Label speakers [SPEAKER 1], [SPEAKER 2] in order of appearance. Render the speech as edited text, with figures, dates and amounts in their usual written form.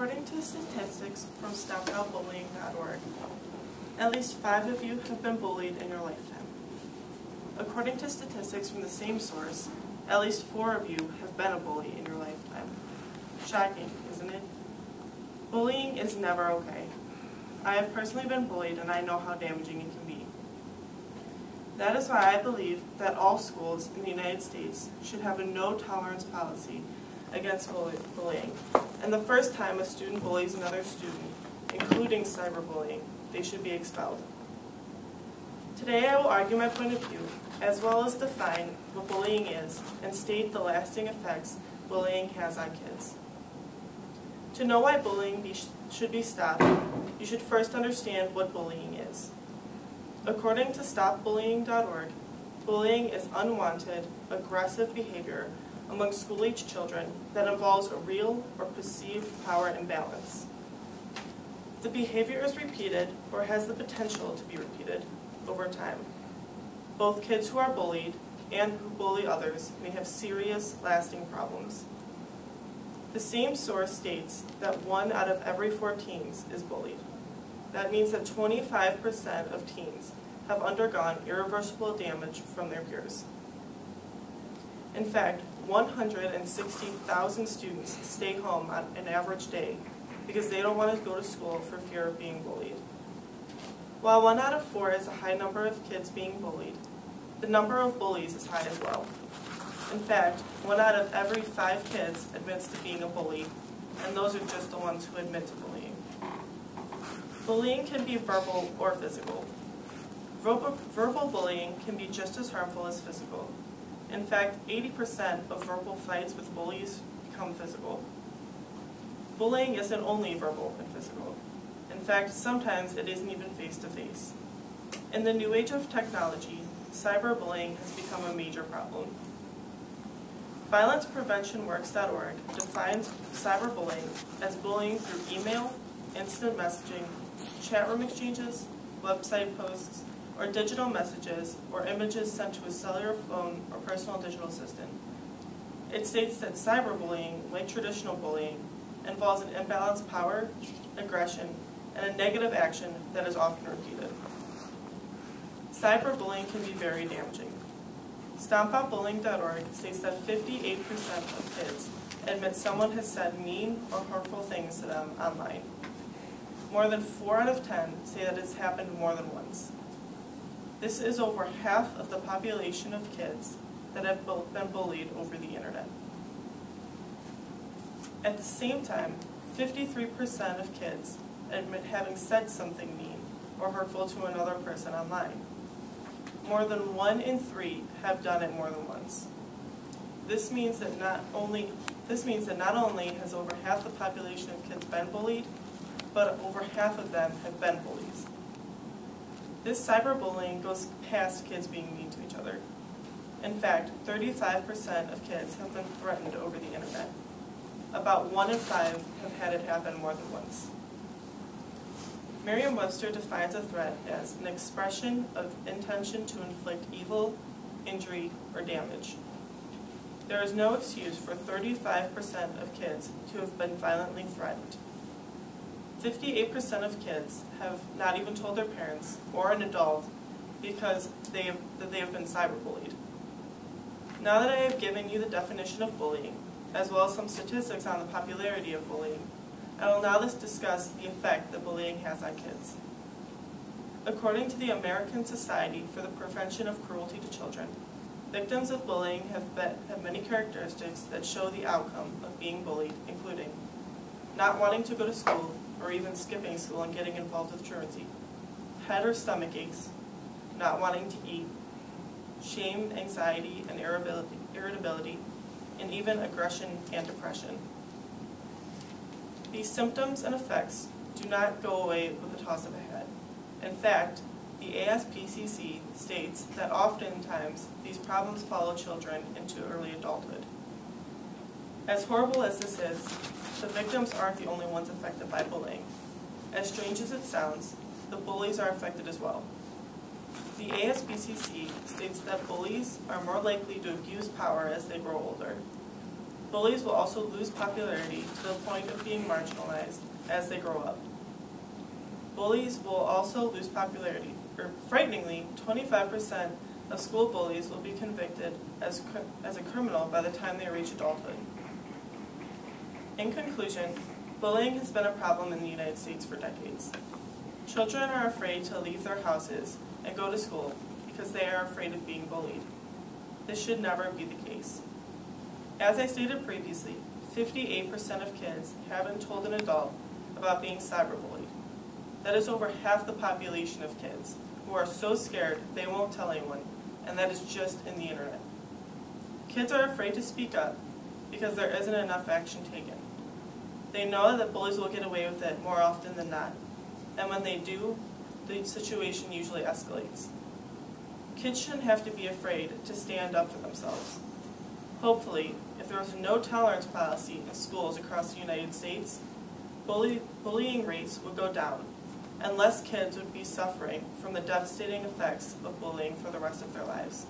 [SPEAKER 1] According to statistics from StopOutBullying.org, at least 5 of you have been bullied in your lifetime. According to statistics from the same source, at least 4 of you have been a bully in your lifetime. Shocking, isn't it? Bullying is never okay. I have personally been bullied and I know how damaging it can be. That is why I believe that all schools in the United States should have a no-tolerance policy against bullying. And the first time a student bullies another student, including cyberbullying, they should be expelled. Today I will argue my point of view, as well as define what bullying is and state the lasting effects bullying has on kids. To know why bullying should be stopped, you should first understand what bullying is. According to StopBullying.org, bullying is unwanted, aggressive behavior among school-age children that involves a real or perceived power imbalance. The behavior is repeated or has the potential to be repeated over time. Both kids who are bullied and who bully others may have serious, lasting problems. The same source states that 1 out of every 4 teens is bullied. That means that 25% of teens have undergone irreversible damage from their peers. In fact, 160,000 students stay home on an average day because they don't want to go to school for fear of being bullied. While 1 out of 4 is a high number of kids being bullied, the number of bullies is high as well. In fact, 1 out of every 5 kids admits to being a bully, and those are just the ones who admit to bullying. Bullying can be verbal or physical. Verbal bullying can be just as harmful as physical. In fact, 80% of verbal fights with bullies become physical. Bullying isn't only verbal and physical. In fact, sometimes it isn't even face-to-face. In the new age of technology, cyberbullying has become a major problem. ViolencePreventionWorks.org defines cyberbullying as bullying through email, instant messaging, chat room exchanges, website posts, or digital messages or images sent to a cellular phone or personal digital assistant. It states that cyberbullying, like traditional bullying, involves an imbalanced power, aggression, and a negative action that is often repeated. Cyberbullying can be very damaging. StopOutBullying.org states that 58% of kids admit someone has said mean or hurtful things to them online. More than 4 out of 10 say that it's happened more than once. This is over half of the population of kids that have been bullied over the internet. At the same time, 53% of kids admit having said something mean or hurtful to another person online. More than 1 in 3 have done it more than once. This means that not only has over half the population of kids been bullied, but over half of them have been bullies. This cyberbullying goes past kids being mean to each other. In fact, 35% of kids have been threatened over the internet. About 1 in 5 have had it happen more than once. Merriam-Webster defines a threat as an expression of intention to inflict evil, injury, or damage. There is no excuse for 35% of kids to have been violently threatened. 58% of kids have not even told their parents or an adult because they have been cyberbullied. Now that I have given you the definition of bullying, as well as some statistics on the popularity of bullying, I will now discuss the effect that bullying has on kids. According to the American Society for the Prevention of Cruelty to Children, victims of bullying have many characteristics that show the outcome of being bullied, including not wanting to go to school, or even skipping school and getting involved with truancy, head or stomach aches, not wanting to eat, shame, anxiety, and irritability, and even aggression and depression. These symptoms and effects do not go away with the toss of a hat. In fact, the ASPCC states that oftentimes these problems follow children into early adulthood. As horrible as this is, the victims aren't the only ones affected by bullying. As strange as it sounds, the bullies are affected as well. The ASPCC states that bullies are more likely to abuse power as they grow older. bullies will also lose popularity to the point of being marginalized as they grow up. Bullies will also lose popularity, or frighteningly, 25% of school bullies will be convicted as a criminal by the time they reach adulthood. In conclusion, bullying has been a problem in the United States for decades. Children are afraid to leave their houses and go to school because they are afraid of being bullied. This should never be the case. As I stated previously, 58% of kids haven't told an adult about being cyberbullied. That is over half the population of kids who are so scared they won't tell anyone, and that is just in the internet. Kids are afraid to speak up because there isn't enough action taken. They know that bullies will get away with it more often than not, and when they do, the situation usually escalates. Kids shouldn't have to be afraid to stand up for themselves. Hopefully, if there was a no-tolerance policy in schools across the United States, bullying rates would go down, and less kids would be suffering from the devastating effects of bullying for the rest of their lives.